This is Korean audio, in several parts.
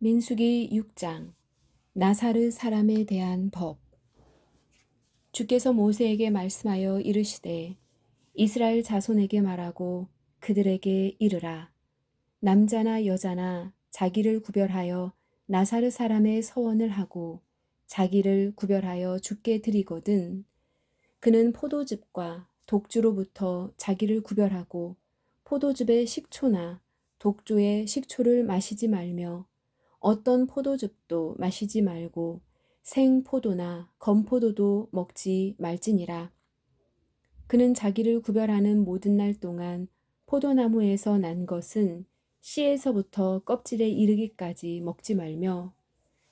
민수기 6장 나사르 사람에 대한 법. 주께서 모세에게 말씀하여 이르시되 이스라엘 자손에게 말하고 그들에게 이르라. 남자나 여자나 자기를 구별하여 나사르 사람의 서원을 하고 자기를 구별하여 주께 드리거든 그는 포도즙과 독주로부터 자기를 구별하고 포도즙의 식초나 독주의 식초를 마시지 말며 어떤 포도즙도 마시지 말고 생포도나 건포도도 먹지 말지니라. 그는 자기를 구별하는 모든 날 동안 포도나무에서 난 것은 씨에서부터 껍질에 이르기까지 먹지 말며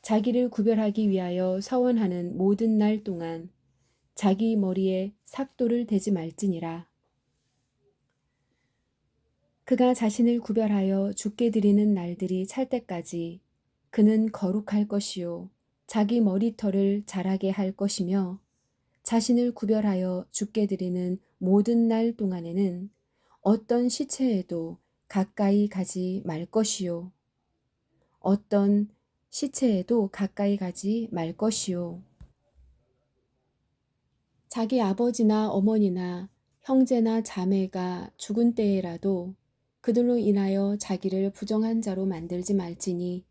자기를 구별하기 위하여 서원하는 모든 날 동안 자기 머리에 삭도를 대지 말지니라. 그가 자신을 구별하여 주께 드리는 날들이 찰 때까지 그는 거룩할 것이요 자기 머리털을 자라게 할 것이며 자신을 구별하여 주께 드리는 모든 날 동안에는 어떤 시체에도 가까이 가지 말 것이요 어떤 시체에도 가까이 가지 말 것이요 자기 아버지나 어머니나 형제나 자매가 죽은 때에라도 그들로 인하여 자기를 부정한 자로 만들지 말지니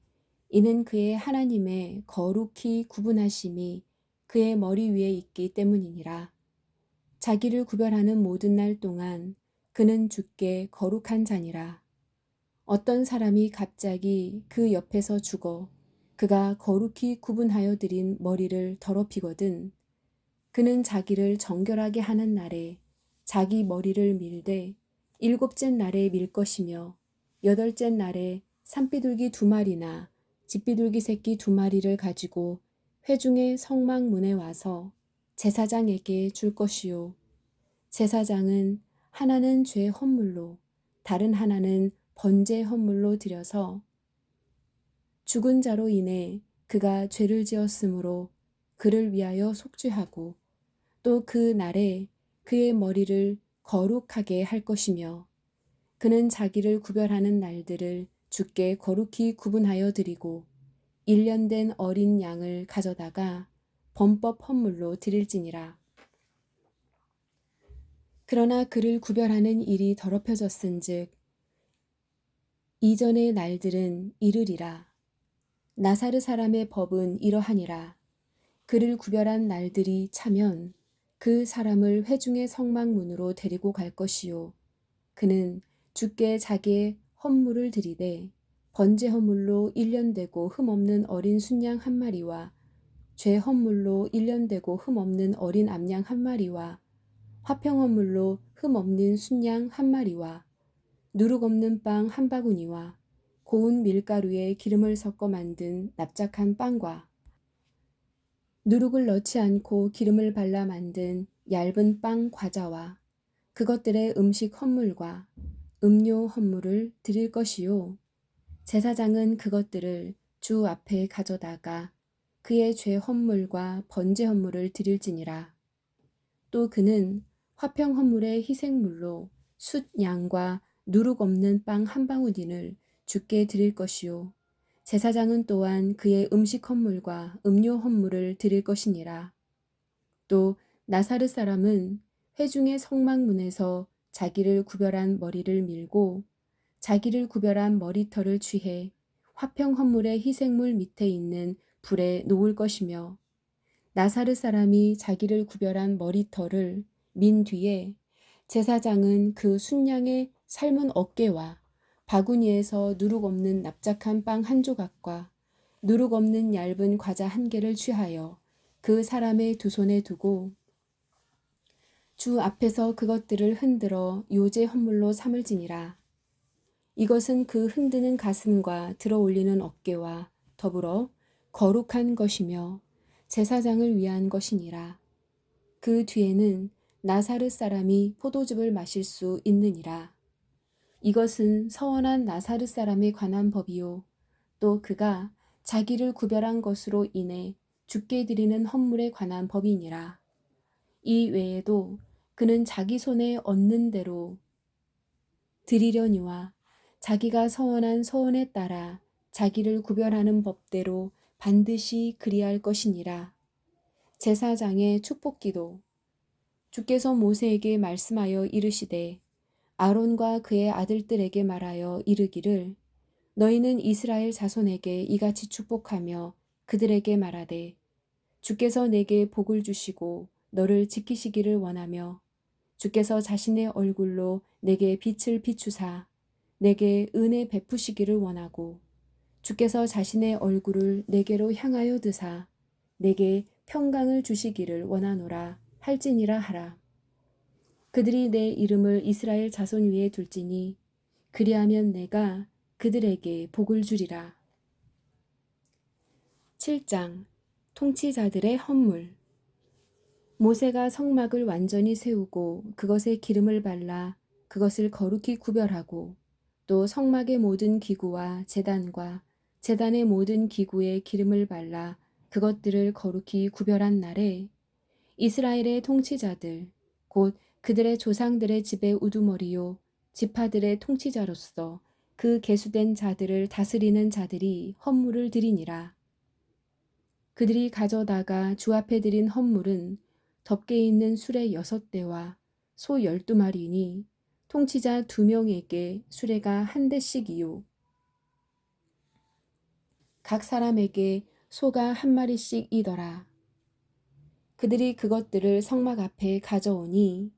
이는 그의 하나님의 거룩히 구분하심이 그의 머리 위에 있기 때문이니라. 자기를 구별하는 모든 날 동안 그는 주께 거룩한 자니라. 어떤 사람이 갑자기 그 옆에서 죽어 그가 거룩히 구분하여 드린 머리를 더럽히거든 그는 자기를 정결하게 하는 날에 자기 머리를 밀되 일곱째 날에 밀 것이며 여덟째 날에 산비둘기 2마리나 집비둘기 새끼 2마리를 가지고 회중의 성막문에 와서 제사장에게 줄 것이요 제사장은 하나는 죄 헌물로 다른 하나는 번제 헌물로 드려서 죽은 자로 인해 그가 죄를 지었으므로 그를 위하여 속죄하고 또 그 날에 그의 머리를 거룩하게 할 것이며 그는 자기를 구별하는 날들을 주께 거룩히 구분하여 드리고 1년 된 어린 양을 가져다가 범법 헌물로 드릴지니라. 그러나 그를 구별하는 일이 더럽혀졌은즉 이전의 날들은 이르리라. 나사르 사람의 법은 이러하니라. 그를 구별한 날들이 차면 그 사람을 회중의 성막문으로 데리고 갈 것이요 그는 주께 자기의 헌물을 드리되 번제 헌물로 1년 되고 흠없는 어린 순양 1마리와 죄 헌물로 1년 되고 흠없는 어린 암양 1마리와 화평 헌물로 흠없는 순양 1마리와 누룩 없는 빵 1바구니와 고운 밀가루에 기름을 섞어 만든 납작한 빵과 누룩을 넣지 않고 기름을 발라 만든 얇은 빵 과자와 그것들의 음식 헌물과 음료 헌물을 드릴 것이요 제사장은 그것들을 주 앞에 가져다가 그의 죄 헌물과 번제 헌물을 드릴지니라. 또 그는 화평 헌물의 희생물로 숫 양과 누룩 없는 빵 1바구니를 주께 드릴 것이요 제사장은 또한 그의 음식 헌물과 음료 헌물을 드릴 것이니라. 또 나사르 사람은 회중의 성막문에서 자기를 구별한 머리를 밀고 자기를 구별한 머리털을 취해 화평 헌물의 희생물 밑에 있는 불에 놓을 것이며 나사르 사람이 자기를 구별한 머리털을 민 뒤에 제사장은 그 순양의 삶은 어깨와 바구니에서 누룩 없는 납작한 빵 1조각과 누룩 없는 얇은 과자 1개를 취하여 그 사람의 2손에 두고 주 앞에서 그것들을 흔들어 요제 헌물로 삼을지니라. 이것은 그 흔드는 가슴과 들어 올리는 어깨와 더불어 거룩한 것이며 제사장을 위한 것이니라. 그 뒤에는 나사르 사람이 포도즙을 마실 수 있느니라. 이것은 서원한 나사르 사람에 관한 법이요 또 그가 자기를 구별한 것으로 인해 주께 드리는 헌물에 관한 법이니라. 이 외에도 그는 자기 손에 얻는 대로 드리려니와 자기가 서원한 서원에 따라 자기를 구별하는 법대로 반드시 그리할 것이니라. 제사장의 축복기도. 주께서 모세에게 말씀하여 이르시되 아론과 그의 아들들에게 말하여 이르기를 너희는 이스라엘 자손에게 이같이 축복하며 그들에게 말하되 주께서 내게 복을 주시고 너를 지키시기를 원하며 주께서 자신의 얼굴로 내게 빛을 비추사 내게 은혜 베푸시기를 원하고 주께서 자신의 얼굴을 내게로 향하여 드사 내게 평강을 주시기를 원하노라 할지니라 하라. 그들이 내 이름을 이스라엘 자손 위에 둘지니 그리하면 내가 그들에게 복을 주리라. 7장 통치자들의 헌물. 모세가 성막을 완전히 세우고 그것에 기름을 발라 그것을 거룩히 구별하고 또 성막의 모든 기구와 제단과 제단의 모든 기구에 기름을 발라 그것들을 거룩히 구별한 날에 이스라엘의 통치자들 곧 그들의 조상들의 집의 우두머리요 지파들의 통치자로서 그 계수된 자들을 다스리는 자들이 헌물을 드리니라. 그들이 가져다가 주 앞에 드린 헌물은 덮개 있는 수레 6대와 소 12마리니 통치자 2명에게 수레가 1대씩이요 각 사람에게 소가 1마리씩이더라. 그들이 그것들을 성막 앞에 가져오니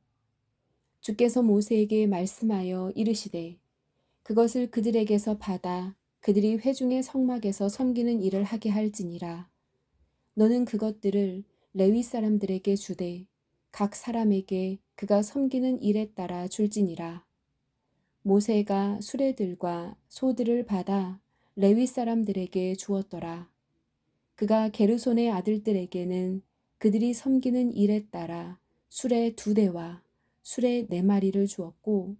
주께서 모세에게 말씀하여 이르시되 그것을 그들에게서 받아 그들이 회중의 성막에서 섬기는 일을 하게 할지니라. 너는 그것들을 레위 사람들에게 주되 각 사람에게 그가 섬기는 일에 따라 줄지니라. 모세가 수레들과 소들을 받아 레위 사람들에게 주었더라. 그가 게르손의 아들들에게는 그들이 섬기는 일에 따라 수레 2대와 수레 4마리를 주었고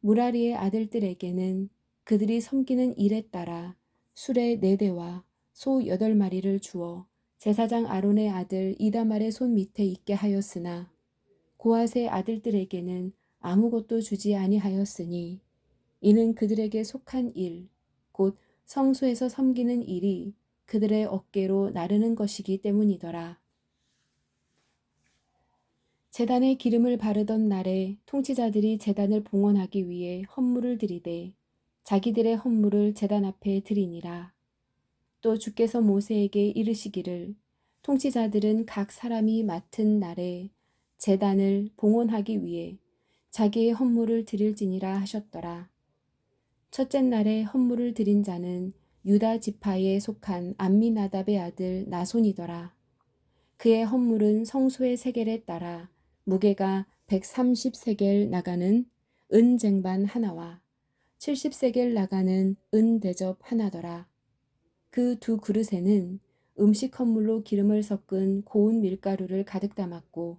무라리의 아들들에게는 그들이 섬기는 일에 따라 수레 4대와 소 8마리를 주어 제사장 아론의 아들 이다말의 손 밑에 있게 하였으나 고핫의 아들들에게는 아무것도 주지 아니하였으니 이는 그들에게 속한 일, 곧 성소에서 섬기는 일이 그들의 어깨로 나르는 것이기 때문이더라. 제단에 기름을 바르던 날에 통치자들이 제단을 봉헌하기 위해 헌물을 드리되 자기들의 헌물을 제단 앞에 드리니라. 또 주께서 모세에게 이르시기를 통치자들은 각 사람이 맡은 날에 제단을 봉헌하기 위해 자기의 헌물을 드릴지니라 하셨더라. 첫째 날에 헌물을 드린 자는 유다 지파에 속한 암미나답의 아들 나손이더라. 그의 헌물은 성소의 세겔에 따라 무게가 130세겔 나가는 은 쟁반 하나와 70세겔 나가는 은 대접 하나더라. 그 2그릇에는 음식 헌물로 기름을 섞은 고운 밀가루를 가득 담았고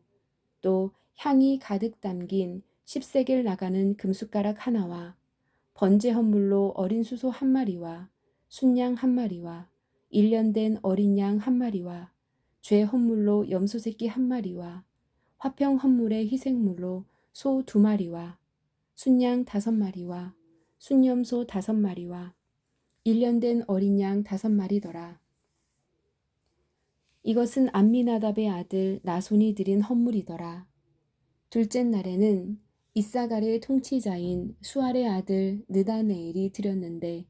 또 향이 가득 담긴 10세겔 나가는 금숟가락 하나와 번제 헌물로 어린 수소 1마리와 순양 1마리와 1년 된 어린 양 1마리와 죄 헌물로 염소 새끼 1마리와 화평 헌물의 희생물로 소 2마리와 순양 5마리와 순염소 5마리와 1년 된 어린 양 5마리더라. 이것은 암미나답의 아들 나손이 드린 헌물이더라. 둘째 날에는 이사갈의 통치자인 수알의 아들 느다네엘이 드렸는데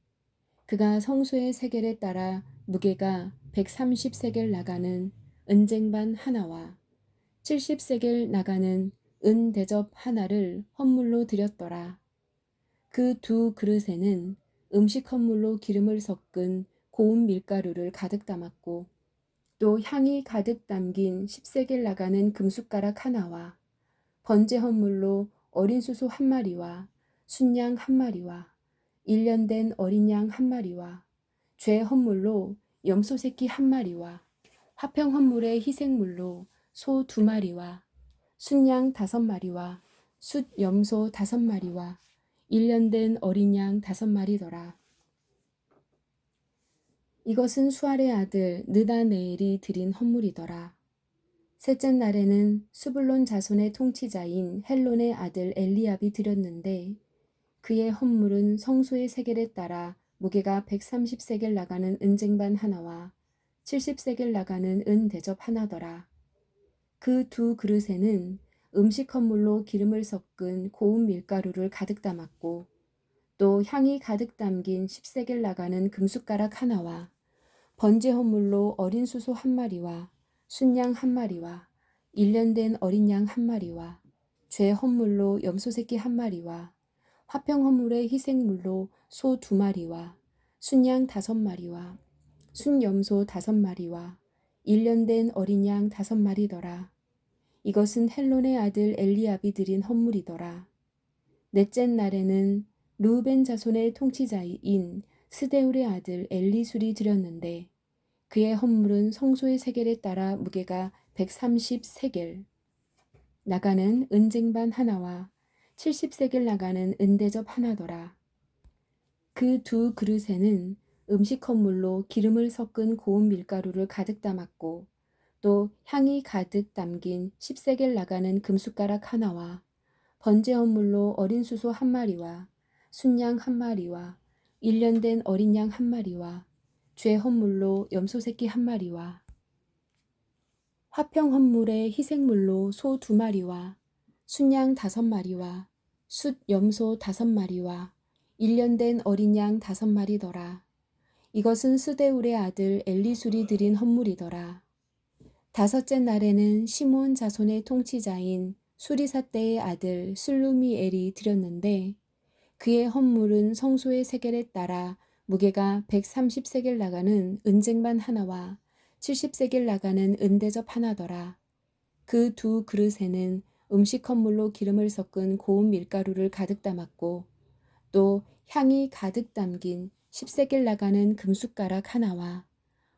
그가 성소의 세겔에 따라 무게가 130세겔 나가는 은쟁반 하나와 70세겔 나가는 은 대접 하나를 헌물로 드렸더라. 그 2그릇에는 음식 헌물로 기름을 섞은 고운 밀가루를 가득 담았고 또 향이 가득 담긴 10세겔 나가는 금숟가락 하나와 번제 헌물로 어린 수소 1마리와 순양 1마리와 1년 된 어린 양 1마리와 죄 헌물로 염소 새끼 1마리와 화평 헌물의 희생물로 소 2마리와 순양 5마리와 숫염소 5마리와 1년 된 어린 양 5마리더라. 이것은 수알의 아들 느다네엘이 드린 헌물이더라. 셋째 날에는 스불론 자손의 통치자인 헬론의 아들 엘리압이 드렸는데 그의 헌물은 성소의 세겔에 따라 무게가 130세겔 나가는 은쟁반 하나와 70세겔 나가는 은 대접 하나더라. 그 두 그릇에는 음식 헌물로 기름을 섞은 고운 밀가루를 가득 담았고 또 향이 가득 담긴 10세겔 나가는 금숟가락 하나와 번제 헌물로 어린 수소 한 마리와 순양 한 마리와 일년된 어린 양 한 마리와 죄 헌물로 염소 새끼 한 마리와 화평 헌물의 희생물로 소 두 마리와 순양 5마리와 순염소 5마리와 일년된 어린 양 5마리더라. 이것은 헬론의 아들 엘리압이 드린 헌물이더라. 넷째 날에는 르우벤 자손의 통치자인 스데울의 아들 엘리술이 드렸는데 그의 헌물은 성소의 세겔에 따라 무게가 130세겔 나가는 은쟁반 하나와 70세겔 나가는 은대접 하나더라. 그 두 그릇에는 음식 헌물로 기름을 섞은 고운 밀가루를 가득 담았고 또 향이 가득 담긴 10세겔 나가는 금숟가락 하나와 번제 헌물로 어린 수소 한 마리와 순양 한 마리와 일년된 어린 양 한 마리와 죄 헌물로 염소 새끼 한 마리와 화평 헌물의 희생물로 소 2마리와 순양 5마리와 숫 염소 5마리와 일년된 어린 양 5마리더라. 이것은 스데울의 아들 엘리술이 드린 헌물이더라. 다섯째 날에는 시므온 자손의 통치자인 수리사떼의 아들 슬루미엘이 드렸는데 그의 헌물은 성소의 세겔에 따라 무게가 130세겔 나가는 은쟁반 하나와 70세겔 나가는 은대접 하나더라. 그 두 그릇에는 음식 헌물로 기름을 섞은 고운 밀가루를 가득 담았고 또 향이 가득 담긴 10세겔 나가는 금숟가락 하나와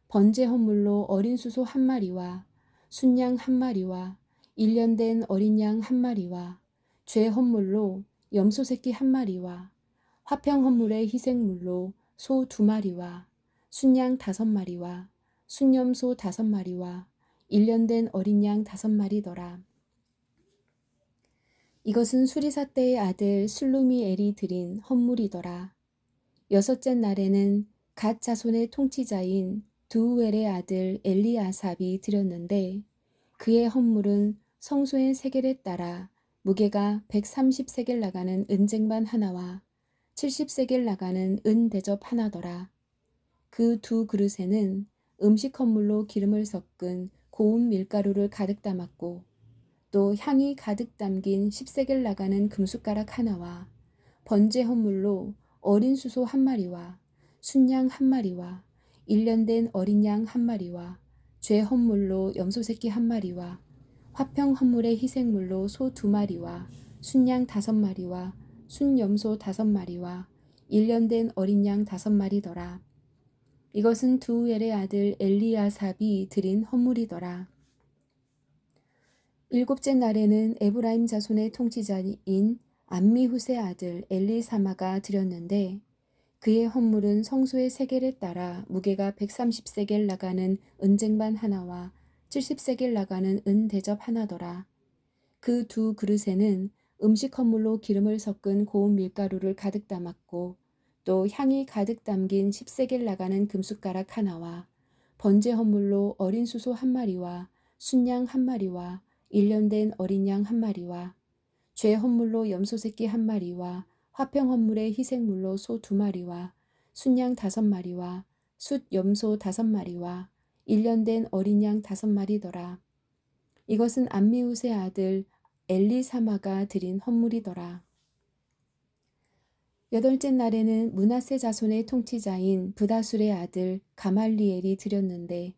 번제 헌물로 어린 수소 한 마리와 순양 한 마리와 일년된 어린 양 한 마리와 죄 헌물로 염소 새끼 한 마리와 화평 헌물의 희생물로 소 2마리와 순양 5마리와 순염소 5마리와 일년된 어린 양 5마리더라. 이것은 수리사떼의 아들 슬루미엘이 드린 헌물이더라. 여섯째 날에는 갓 자손의 통치자인 드우엘의 아들 엘리아삽이 드렸는데 그의 헌물은 성소의 세겔에 따라 무게가 130세겔 나가는 은쟁반 하나와 70세겔 나가는 은 대접 하나더라. 그 두 그릇에는 음식 헌물로 기름을 섞은 고운 밀가루를 가득 담았고 또 향이 가득 담긴 10세겔 나가는 금숟가락 하나와 번제 헌물로 어린 수소 한 마리와 순양 한 마리와 일년된 어린 양 한 마리와 죄 헌물로 염소 새끼 한 마리와 화평 헌물의 희생물로 소 2마리와 순양 5마리와 순염소 5마리와 일년된 어린 양 5마리더라. 이것은 두우엘의 아들 엘리아삽이 드린 헌물이더라. 일곱째 날에는 에브라임 자손의 통치자인 암미훗의 아들 엘리사마가 드렸는데 그의 헌물은 성소의 세겔에 따라 무게가 130세겔 나가는 은쟁반 하나와 70세겔 나가는 은 대접 하나더라. 그 두 그릇에는 음식 헌물로 기름을 섞은 고운 밀가루를 가득 담았고 또 향이 가득 담긴 10세겔 나가는 금숟가락 하나와 번제 헌물로 어린 수소 한 마리와 순양 한 마리와 일년된 어린 양 한 마리와 죄 헌물로 염소 새끼 한 마리와 화평 헌물의 희생물로 소 2마리와 순양 5마리와 숫 염소 5마리와 일년된 어린 양 5마리더라. 이것은 암미훗의 아들 엘리사마가 드린 헌물이더라. 여덟째 날에는 므낫세 자손의 통치자인 브다술의 아들 가말리엘이 드렸는데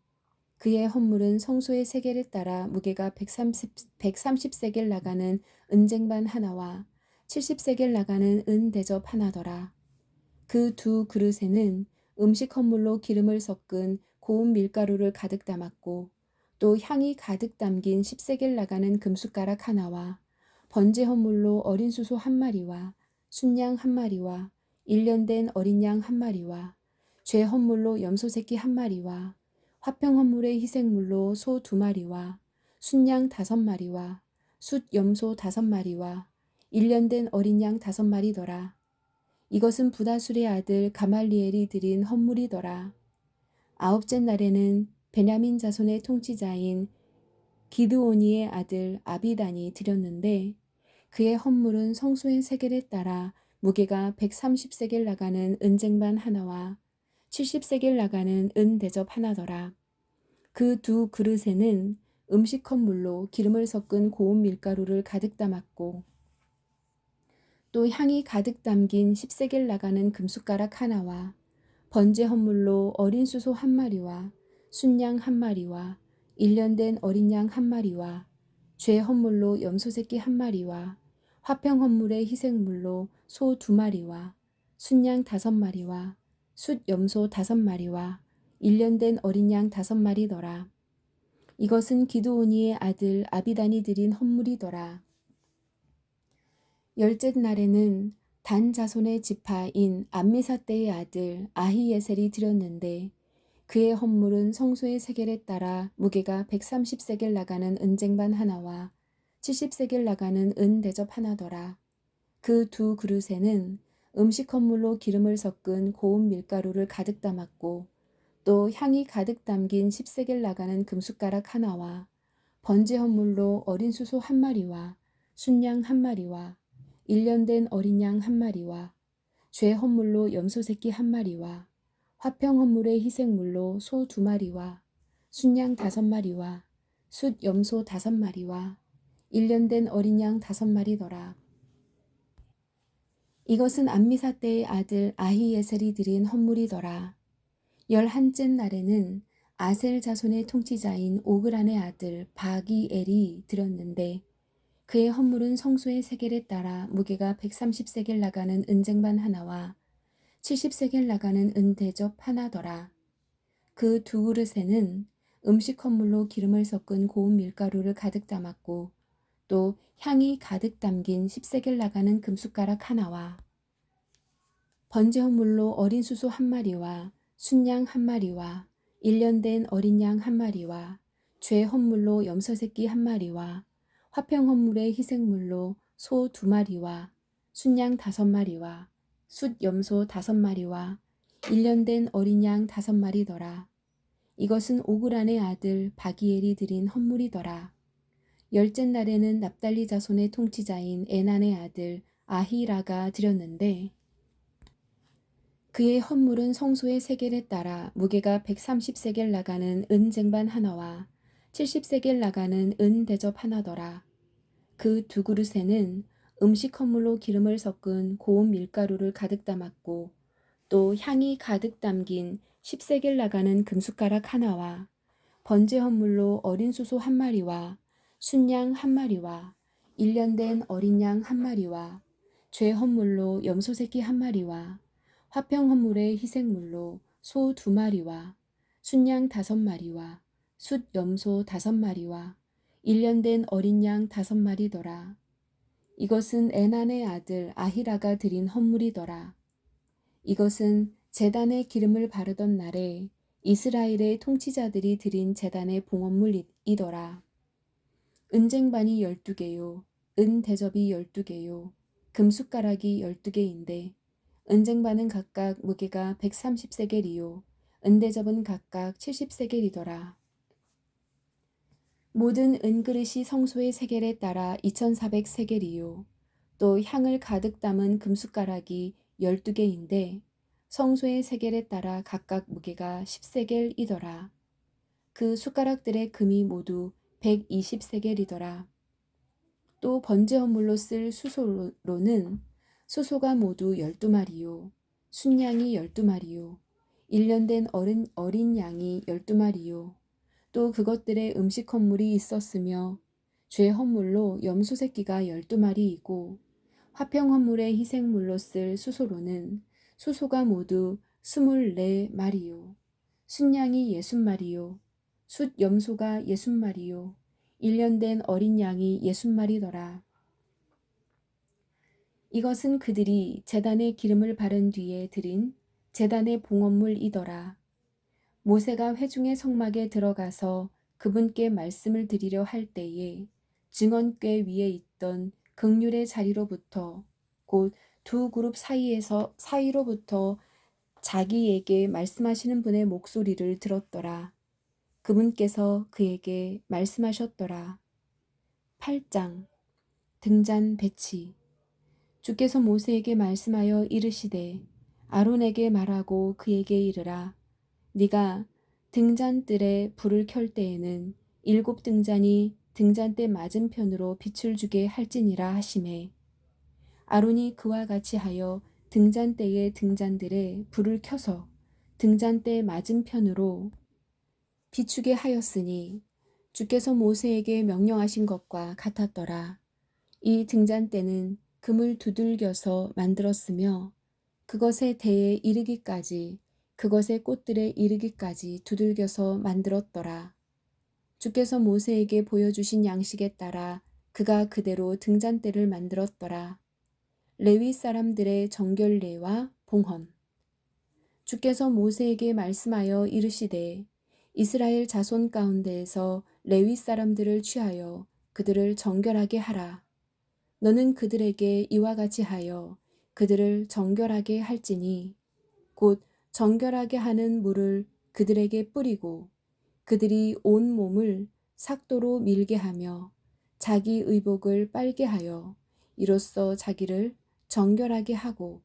그의 헌물은 성소의 세겔에 따라 무게가 130세겔 나가는 은쟁반 하나와 70세겔 나가는 은 대접 하나더라. 그 두 그릇에는 음식 헌물로 기름을 섞은 고운 밀가루를 가득 담았고 또 향이 가득 담긴 10세겔 나가는 금숟가락 하나와 번제 헌물로 어린 수소 한 마리와 순양 한 마리와 일년된 어린 양 한 마리와 죄 헌물로 염소 새끼 한 마리와 화평 헌물의 희생물로 소 2마리와 순양 5마리와 숫 염소 5마리와 일년된 어린 양 5마리더라. 이것은 부다술의 아들 가말리엘이 드린 헌물이더라. 아홉째 날에는 베냐민 자손의 통치자인 기드오니의 아들 아비단이 드렸는데 그의 헌물은 성소의 세겔에 따라 무게가 130세겔 나가는 은쟁반 하나와 70세겔 나가는 은 대접 하나더라. 그 두 그릇에는 음식 헌물로 기름을 섞은 고운 밀가루를 가득 담았고 또 향이 가득 담긴 10세겔 나가는 금숟가락 하나와 번제 헌물로 어린 수소 한 마리와 순양 한 마리와 일년된 어린 양 한 마리와 죄 헌물로 염소 새끼 한 마리와 화평 헌물의 희생물로 소 2마리와 순양 5마리와 숫 염소 5마리와 일년된 어린 양 5마리더라. 이것은 기드오니의 아들 아비단이 드린 헌물이더라. 열째 날에는 단 자손의 지파인 암미사대의 아들 아히예셀이 드렸는데 그의 헌물은 성소의 세겔에 따라 무게가 130세겔 나가는 은쟁반 하나와 70세겔 나가는 은 대접 하나더라. 그 두 그릇에는 음식 헌물로 기름을 섞은 고운 밀가루를 가득 담았고 또 향이 가득 담긴 10세겔 나가는 금숟가락 하나와 번제 헌물로 어린 수소 한 마리와 순양 한 마리와 일년된 어린 양 한 마리와 죄 헌물로 염소 새끼 한 마리와 화평 헌물의 희생물로 소 2마리와 순양 5마리와 숫 염소 5마리와 일년된 어린 양 5마리더라. 이것은 암미사대의 아들 아히예셀이 드린 헌물이더라. 11째 날에는 아셀 자손의 통치자인 오그란의 아들 바기엘이 드렸는데 그의 헌물은 성소의 세겔에 따라 무게가 130세겔 나가는 은쟁반 하나와 70세겔 나가는 은 대접 하나더라. 그 두 그릇에는 음식 헌물로 기름을 섞은 고운 밀가루를 가득 담았고 또 향이 가득 담긴 10세겔 나가는 금숟가락 하나와 번제 헌물로 어린 수소 한 마리와 순양 한 마리와 일년된 어린 양 한 마리와 죄 헌물로 염소 새끼 한 마리와 화평 헌물의 희생물로 소 2마리와 순양 5마리와 숫 염소 5마리와 일년된 어린 양 5마리더라. 이것은 오그란의 아들 바기엘이 드린 헌물이더라. 열째 날에는 납달리 자손의 통치자인 에난의 아들 아히라가 드렸는데 그의 헌물은 성소의 세겔에 따라 무게가 130세겔 나가는 은쟁반 하나와 70세겔 나가는 은 대접 하나더라. 그 두 그릇에는 음식 헌물로 기름을 섞은 고운 밀가루를 가득 담았고 또 향이 가득 담긴 10세겔 나가는 금숟가락 하나와 번제 헌물로 어린 수소 한 마리와 순양 한 마리와 일년된 어린 양 한 마리와 죄 헌물로 염소 새끼 한 마리와 화평 헌물의 희생물로 소 2마리와 순양 5마리와 숫 염소 5마리와 일년된 어린 양 5마리더라. 이것은 에난의 아들 아히라가 드린 헌물이더라. 이것은 제단에 기름을 바르던 날에 이스라엘의 통치자들이 드린 제단의 봉헌물이더라. 은쟁반이 12개요, 은 대접이 12개요, 금숟가락이 12개인데 은쟁반은 각각 무게가 130세겔이요, 은대접은 각각 70세겔이더라. 모든 은그릇이 성소의 세겔에 따라 2400세겔이요. 또 향을 가득 담은 금숟가락이 12개인데 성소의 세겔에 따라 각각 무게가 10세겔이더라. 그 숟가락들의 금이 모두 120세겔이더라. 또 번제 헌물로 쓸 수소로는 수소가 모두 12마리요, 순양이 12마리요, 일년된 어린 양이 12마리요, 또 그것들의 음식 헌물이 있었으며 죄 헌물로 염소 새끼가 12마리이고 화평 헌물의 희생물로 쓸 수소로는 수소가 모두 24마리요, 순양이 60마리요, 숫 염소가 60마리요, 일년된 어린 양이 60마리더라. 이것은 그들이 제단에 기름을 바른 뒤에 드린 제단의 봉헌물이더라. 모세가 회중의 성막에 들어가서 그분께 말씀을 드리려 할 때에 증언궤 위에 있던 긍휼의 자리로부터 곧 두 그룹 사이로부터 자기에게 말씀하시는 분의 목소리를 들었더라. 그분께서 그에게 말씀하셨더라. 8장 등잔 배치. 주께서 모세에게 말씀하여 이르시되 아론에게 말하고 그에게 이르라. 네가 등잔뜰에 불을 켤 때에는 7 등잔이 등잔대 맞은편으로 빛을 주게 할지니라 하시매 아론이 그와 같이 하여 등잔대의 등잔들에 불을 켜서 등잔대 맞은편으로 비추게 하였으니 주께서 모세에게 명령하신 것과 같았더라. 이 등잔대는 금을 두들겨서 만들었으며 그것의 대에 이르기까지 그것의 꽃들에 이르기까지 두들겨서 만들었더라. 주께서 모세에게 보여주신 양식에 따라 그가 그대로 등잔대를 만들었더라. 레위 사람들의 정결례와 봉헌. 주께서 모세에게 말씀하여 이르시되 이스라엘 자손 가운데에서 레위 사람들을 취하여 그들을 정결하게 하라. 너는 그들에게 이와 같이 하여 그들을 정결하게 할지니 곧 정결하게 하는 물을 그들에게 뿌리고 그들이 온 몸을 삭도로 밀게 하며 자기 의복을 빨게 하여 이로써 자기를 정결하게 하고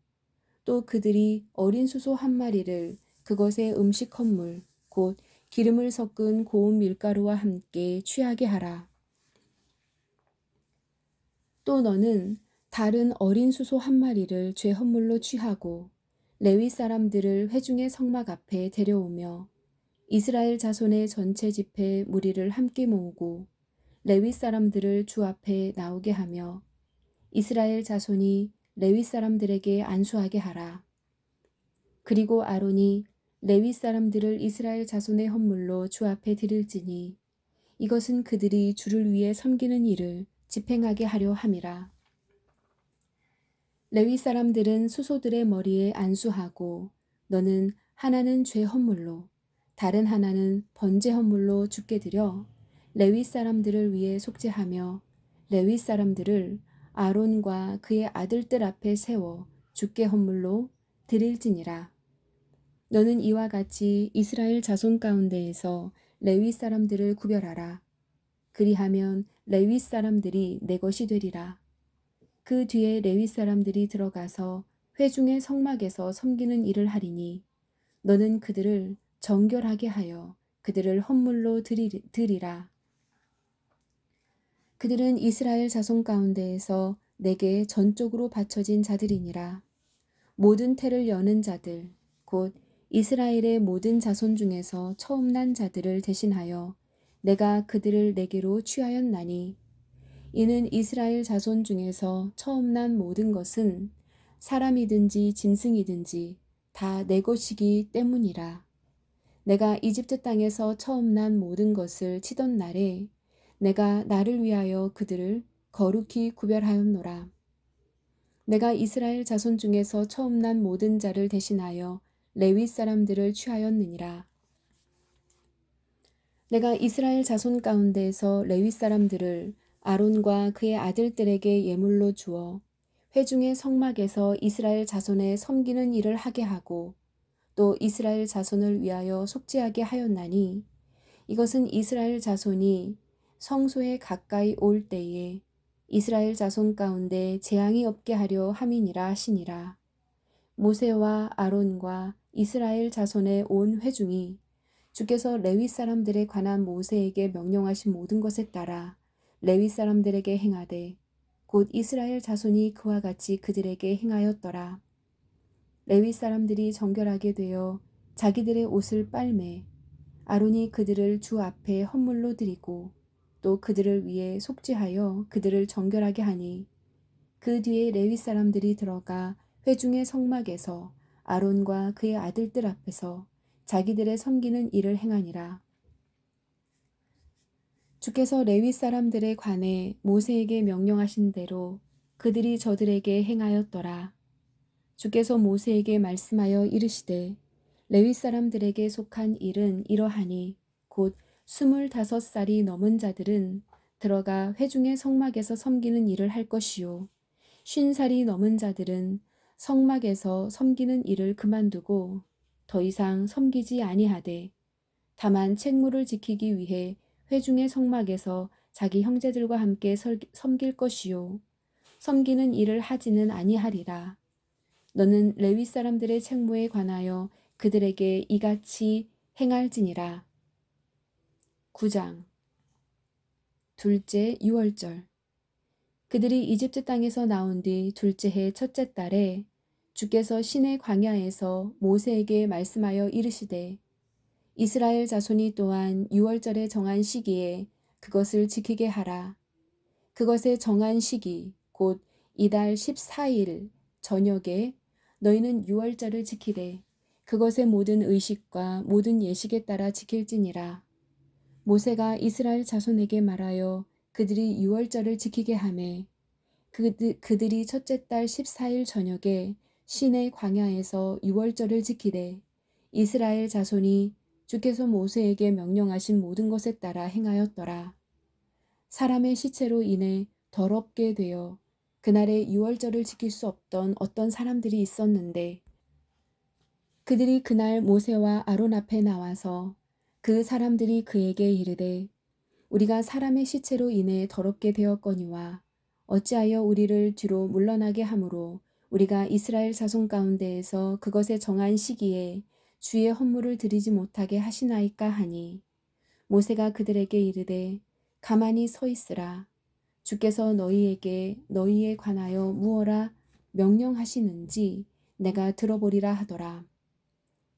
또 그들이 어린 수소 한 마리를 그것의 음식 헌물 곧 기름을 섞은 고운 밀가루와 함께 취하게 하라. 또 너는 다른 어린 수소 한 마리를 죄 헌물로 취하고 레위 사람들을 회중의 성막 앞에 데려오며 이스라엘 자손의 전체 집회 무리를 함께 모으고 레위 사람들을 주 앞에 나오게 하며 이스라엘 자손이 레위 사람들에게 안수하게 하라. 그리고 아론이 레위 사람들을 이스라엘 자손의 헌물로 주 앞에 드릴지니 이것은 그들이 주를 위해 섬기는 일을 집행하게 하려 함이라. 레위 사람들은 수소들의 머리에 안수하고 너는 하나는 죄 헌물로 다른 하나는 번제 헌물로 주께 드려 레위 사람들을 위해 속죄하며 레위 사람들을 아론과 그의 아들들 앞에 세워 주께 헌물로 드릴지니라. 너는 이와 같이 이스라엘 자손 가운데에서 레위 사람들을 구별하라. 그리하면 레위 사람들이 내 것이 되리라. 그 뒤에 레위 사람들이 들어가서 회중의 성막에서 섬기는 일을 하리니 너는 그들을 정결하게 하여 그들을 헌물로 드리라. 그들은 이스라엘 자손 가운데에서 내게 전적으로 바쳐진 자들이니라. 모든 태를 여는 자들 곧 이스라엘의 모든 자손 중에서 처음 난 자들을 대신하여 내가 그들을 내게로 취하였나니 이는 이스라엘 자손 중에서 처음 난 모든 것은 사람이든지 짐승이든지 다 내 것이기 때문이라. 내가 이집트 땅에서 처음 난 모든 것을 치던 날에 내가 나를 위하여 그들을 거룩히 구별하였노라. 내가 이스라엘 자손 중에서 처음 난 모든 자를 대신하여 레위 사람들을 취하였느니라. 내가 이스라엘 자손 가운데에서 레위 사람들을 아론과 그의 아들들에게 예물로 주어 회중의 성막에서 이스라엘 자손의 섬기는 일을 하게 하고 또 이스라엘 자손을 위하여 속죄하게 하였나니 이것은 이스라엘 자손이 성소에 가까이 올 때에 이스라엘 자손 가운데 재앙이 없게 하려 함이니라 하시니라. 모세와 아론과 이스라엘 자손의 온 회중이 주께서 레위 사람들에 관한 모세에게 명령하신 모든 것에 따라 레위 사람들에게 행하되 곧 이스라엘 자손이 그와 같이 그들에게 행하였더라. 레위 사람들이 정결하게 되어 자기들의 옷을 빨매 아론이 그들을 주 앞에 헌물로 드리고 또 그들을 위해 속죄하여 그들을 정결하게 하니 그 뒤에 레위 사람들이 들어가 회중의 성막에서 아론과 그의 아들들 앞에서 자기들의 섬기는 일을 행하니라. 주께서 레위 사람들에 관해 모세에게 명령하신 대로 그들이 저들에게 행하였더라. 주께서 모세에게 말씀하여 이르시되 레위 사람들에게 속한 일은 이러하니 곧 25살이 넘은 자들은 들어가 회중의 성막에서 섬기는 일을 할 것이요 50살이 넘은 자들은 성막에서 섬기는 일을 그만두고 더 이상 섬기지 아니하되 다만 책무를 지키기 위해 회중의 성막에서 자기 형제들과 함께 섬길 것이요 섬기는 일을 하지는 아니하리라. 너는 레위 사람들의 책무에 관하여 그들에게 이같이 행할지니라. 9장 둘째 유월절. 그들이 이집트 땅에서 나온 뒤 둘째 해 첫째 달에 주께서 시내 광야에서 모세에게 말씀하여 이르시되 이스라엘 자손이 또한 유월절에 정한 시기에 그것을 지키게 하라. 그것의 정한 시기 곧 이달 14일 저녁에 너희는 유월절을 지키되 그것의 모든 의식과 모든 예식에 따라 지킬지니라. 모세가 이스라엘 자손에게 말하여 그들이 유월절을 지키게 하매 그들이 첫째 달 14일 저녁에 시내 광야에서 유월절을 지키되 이스라엘 자손이 주께서 모세에게 명령하신 모든 것에 따라 행하였더라. 사람의 시체로 인해 더럽게 되어 그날의 유월절을 지킬 수 없던 어떤 사람들이 있었는데 그들이 그날 모세와 아론 앞에 나와서 그 사람들이 그에게 이르되 우리가 사람의 시체로 인해 더럽게 되었거니와 어찌하여 우리를 뒤로 물러나게 하므로 우리가 이스라엘 자손 가운데에서 그것에 정한 시기에 주의 헌물을 드리지 못하게 하시나이까 하니 모세가 그들에게 이르되 가만히 서 있으라. 주께서 너희에게 너희에 관하여 무엇라 명령하시는지 내가 들어보리라 하더라.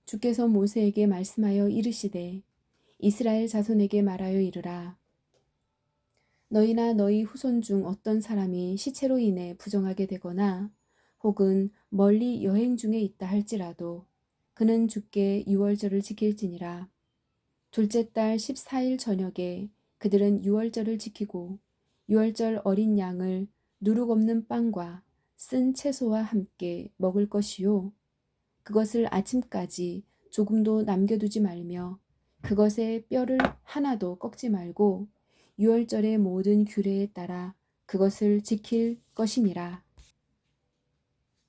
주께서 모세에게 말씀하여 이르시되 이스라엘 자손에게 말하여 이르라. 너희나 너희 후손 중 어떤 사람이 시체로 인해 부정하게 되거나 혹은 멀리 여행 중에 있다 할지라도 그는 주께 유월절을 지킬지니라. 둘째 달 14일 저녁에 그들은 유월절을 지키고 유월절 어린 양을 누룩 없는 빵과 쓴 채소와 함께 먹을 것이요 그것을 아침까지 조금도 남겨두지 말며 그것의 뼈를 하나도 꺾지 말고 유월절의 모든 규례에 따라 그것을 지킬 것이니라.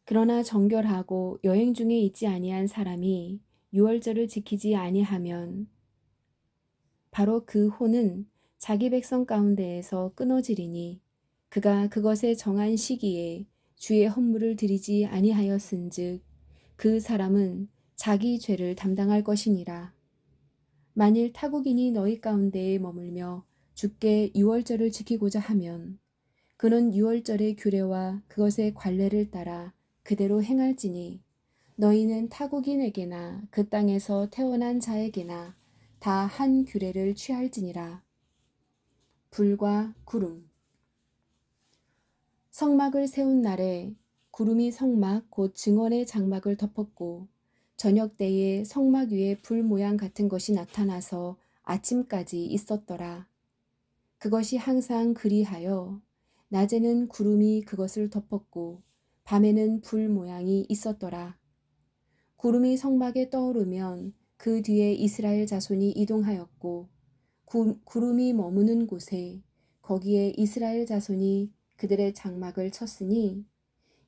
그러나 정결하고 여행 중에 있지 아니한 사람이 유월절을 지키지 아니하면 바로 그 혼은 자기 백성 가운데에서 끊어지리니 그가 그것에 정한 시기에 주의 헌물을 드리지 아니하였은즉 그 사람은 자기 죄를 담당할 것이니라. 만일 타국인이 너희 가운데에 머물며 주께 유월절을 지키고자 하면 그는 유월절의 규례와 그것의 관례를 따라 그대로 행할지니 너희는 타국인에게나 그 땅에서 태어난 자에게나 다 한 규례를 취할지니라. 불과 구름. 성막을 세운 날에 구름이 성막 곧 증언의 장막을 덮었고 저녁 때에 성막 위에 불 모양 같은 것이 나타나서 아침까지 있었더라. 그것이 항상 그리하여 낮에는 구름이 그것을 덮었고 밤에는 불 모양이 있었더라. 구름이 성막에 떠오르면 그 뒤에 이스라엘 자손이 이동하였고 구름이 머무는 곳에 거기에 이스라엘 자손이 그들의 장막을 쳤으니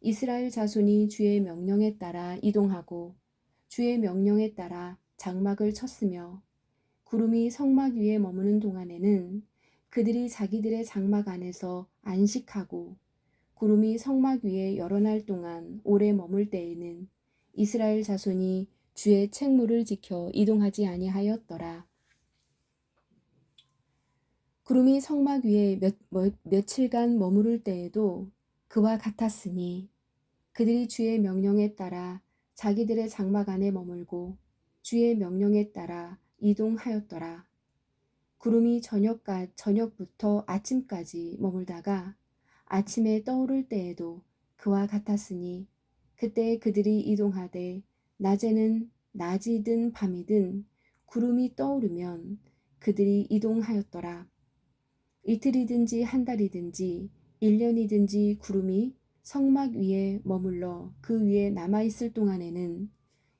이스라엘 자손이 주의 명령에 따라 이동하고 주의 명령에 따라 장막을 쳤으며 구름이 성막 위에 머무는 동안에는 그들이 자기들의 장막 안에서 안식하고 구름이 성막 위에 여러 날 동안 오래 머물 때에는 이스라엘 자손이 주의 책무를 지켜 이동하지 아니하였더라. 구름이 성막 위에 며칠간 머무를 때에도 그와 같았으니 그들이 주의 명령에 따라 자기들의 장막 안에 머물고 주의 명령에 따라 이동하였더라. 구름이 저녁부터 아침까지 머물다가 아침에 떠오를 때에도 그와 같았으니 그때 그들이 이동하되 낮이든 밤이든 구름이 떠오르면 그들이 이동하였더라. 이틀이든지 한 달이든지 1년이든지 구름이 성막 위에 머물러 그 위에 남아있을 동안에는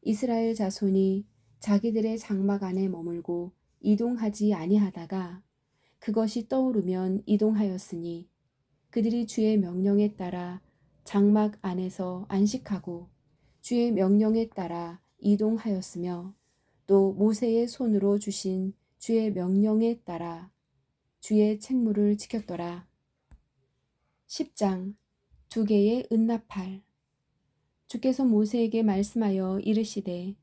이스라엘 자손이 자기들의 장막 안에 머물고 이동하지 아니하다가 그것이 떠오르면 이동하였으니 그들이 주의 명령에 따라 장막 안에서 안식하고 주의 명령에 따라 이동하였으며 또 모세의 손으로 주신 주의 명령에 따라 주의 책무를 지켰더라. 10장 두 개의 은나팔. 주께서 모세에게 말씀하여 이르시되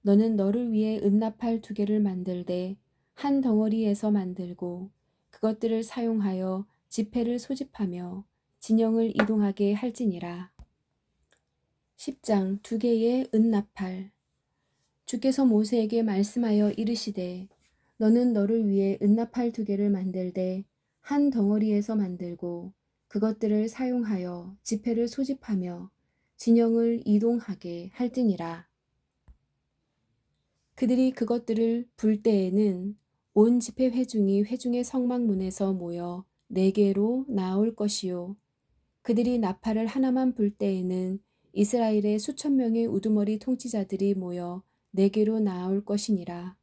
너는 너를 위해 은나팔 두 개를 만들되 한 덩어리에서 만들고 그것들을 사용하여 지폐를 소집하며 진영을 이동하게 할지니라. 10장 두 개의 은나팔. 주께서 모세에게 말씀하여 이르시되 너는 너를 위해 은나팔 두 개를 만들되 한 덩어리에서 만들고 그것들을 사용하여 지폐를 소집하며 진영을 이동하게 할지니라. 그들이 그것들을 불 때에는 온 지폐 회중이 회중의 성막문에서 모여 네개로 나올 것이요 그들이 나팔을 하나만 불 때에는 이스라엘의 수천 명의 우두머리 통치자들이 모여 네개로 나올 것이니라.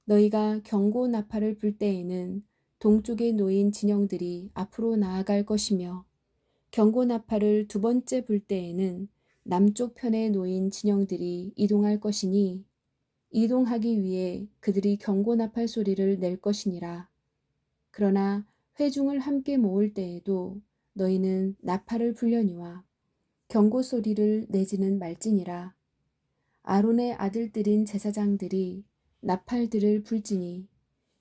너희가 경고 나팔을 불 때에는 동쪽에 놓인 진영들이 앞으로 나아갈 것이며 경고 나팔을 두 번째 불 때에는 남쪽 편에 놓인 진영들이 이동할 것이니 이동하기 위해 그들이 경고 나팔 소리를 낼 것이니라. 그러나 회중을 함께 모을 때에도 너희는 나팔을 불려니와 경고 소리를 내지는 말지니라. 아론의 아들들인 제사장들이 나팔들을 불지니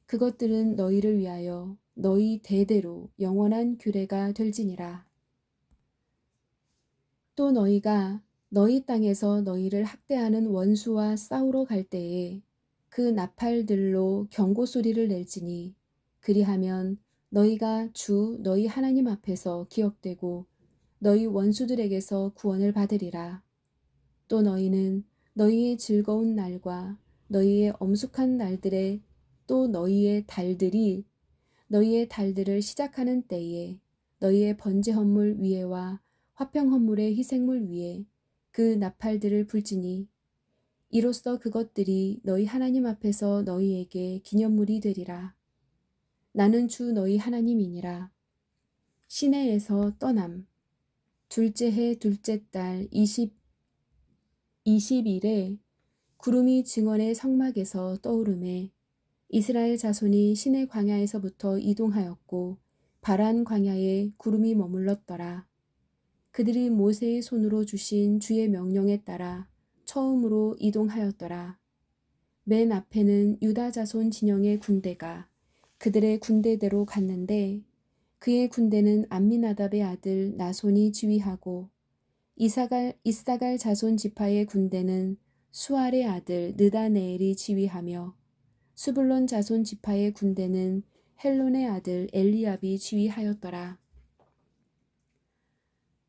그것들은 너희를 위하여 너희 대대로 영원한 규례가 될지니라. 또 너희가 너희 땅에서 너희를 학대하는 원수와 싸우러 갈 때에 그 나팔들로 경고 소리를 낼지니 그리하면 너희가 주 너희 하나님 앞에서 기억되고 너희 원수들에게서 구원을 받으리라. 또 너희는 너희의 즐거운 날과 너희의 엄숙한 날들에 또 너희의 달들을 시작하는 때에 너희의 번제 헌물 위에와 화평 헌물의 희생물 위에 그 나팔들을 불지니 이로써 그것들이 너희 하나님 앞에서 너희에게 기념물이 되리라. 나는 주 너희 하나님이니라. 시내에서 떠남. 둘째 해 둘째 달 20일에 구름이 증언의 성막에서 떠오르매 이스라엘 자손이 시내 광야에서부터 이동하였고 바란 광야에 구름이 머물렀더라. 그들이 모세의 손으로 주신 주의 명령에 따라 처음으로 이동하였더라. 맨 앞에는 유다 자손 진영의 군대가 그들의 군대대로 갔는데 그의 군대는 암미나답의 아들 나손이 지휘하고 이사갈 자손 지파의 군대는 수알의 아들 느다네엘이 지휘하며 수불론 자손 지파의 군대는 헬론의 아들 엘리압이 지휘하였더라.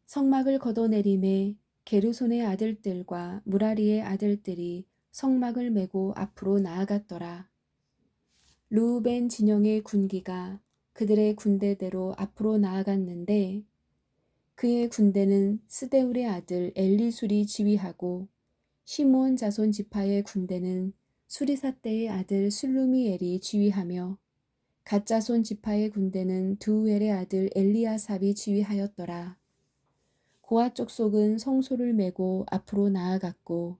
성막을 걷어내림에 게르손의 아들들과 무라리의 아들들이 성막을 메고 앞으로 나아갔더라. 르우벤 진영의 군기가 그들의 군대대로 앞으로 나아갔는데 그의 군대는 스데울의 아들 엘리술이 지휘하고 시므온 자손 지파의 군대는 수리사떼의 아들 술루미엘이 지휘하며 갓 자손 지파의 군대는 드우엘의 아들 엘리아삽이 지휘하였더라. 고아 족속은 성소를 메고 앞으로 나아갔고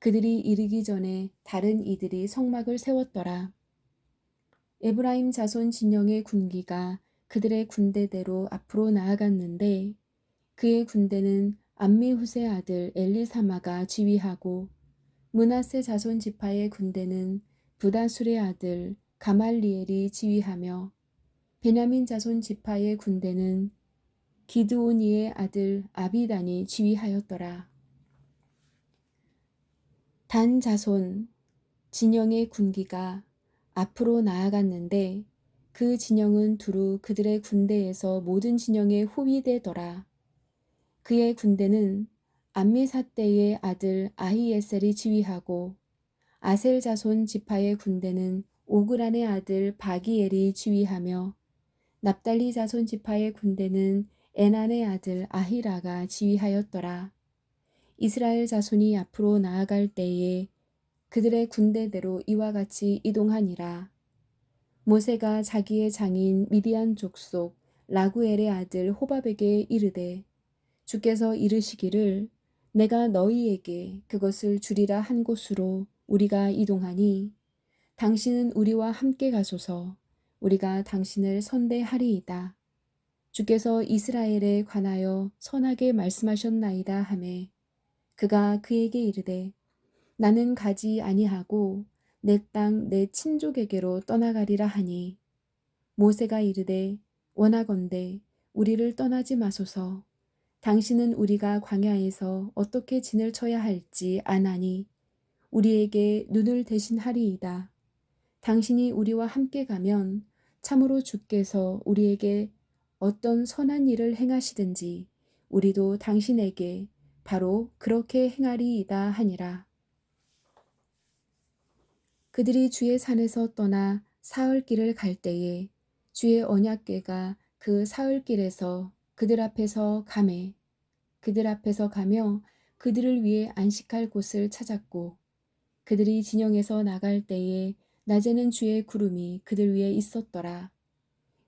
그들이 이르기 전에 다른 이들이 성막을 세웠더라. 에브라임 자손 진영의 군기가 그들의 군대대로 앞으로 나아갔는데 그의 군대는 암미후세 아들 엘리사마가 지휘하고 므낫세 자손 지파의 군대는 부다술의 아들 가말리엘이 지휘하며 베냐민 자손 지파의 군대는 기드오니의 아들 아비단이 지휘하였더라. 단 자손 진영의 군기가 앞으로 나아갔는데 그 진영은 두루 그들의 군대에서 모든 진영의 후위되더라. 그의 군대는 암미사떼의 아들 아히에셀이 지휘하고 아셀 자손 지파의 군대는 오그란의 아들 바기엘이 지휘하며 납달리 자손 지파의 군대는 에난의 아들 아히라가 지휘하였더라. 이스라엘 자손이 앞으로 나아갈 때에 그들의 군대대로 이와 같이 이동하니라. 모세가 자기의 장인 미디안 족속 라구엘의 아들 호밥에게 이르되 주께서 이르시기를 내가 너희에게 그것을 주리라 한 곳으로 우리가 이동하니 당신은 우리와 함께 가소서. 우리가 당신을 선대하리이다. 주께서 이스라엘에 관하여 선하게 말씀하셨나이다 하매 그가 그에게 이르되 나는 가지 아니하고 내 땅 내 친족에게로 떠나가리라 하니 모세가 이르되 원하건대 우리를 떠나지 마소서. 당신은 우리가 광야에서 어떻게 진을 쳐야 할지 아나니 우리에게 눈을 대신하리이다. 당신이 우리와 함께 가면 참으로 주께서 우리에게 어떤 선한 일을 행하시든지 우리도 당신에게 바로 그렇게 행하리이다 하니라. 그들이 주의 산에서 떠나 사흘길을 갈 때에 주의 언약궤가 그 사흘길에서 그들 앞에서 가매 그들 앞에서 가며 그들을 위해 안식할 곳을 찾았고 그들이 진영에서 나갈 때에 낮에는 주의 구름이 그들 위에 있었더라.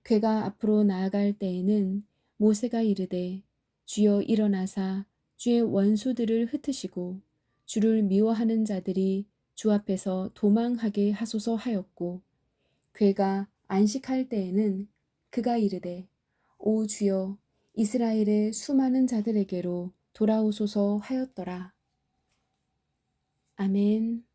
궤가 앞으로 나아갈 때에는 모세가 이르되 주여 일어나사 주의 원수들을 흩으시고 주를 미워하는 자들이 주 앞에서 도망하게 하소서 하였고 궤가 안식할 때에는 그가 이르되 오 주여 이스라엘의 수많은 자들에게로 돌아오소서 하였더라. 아멘.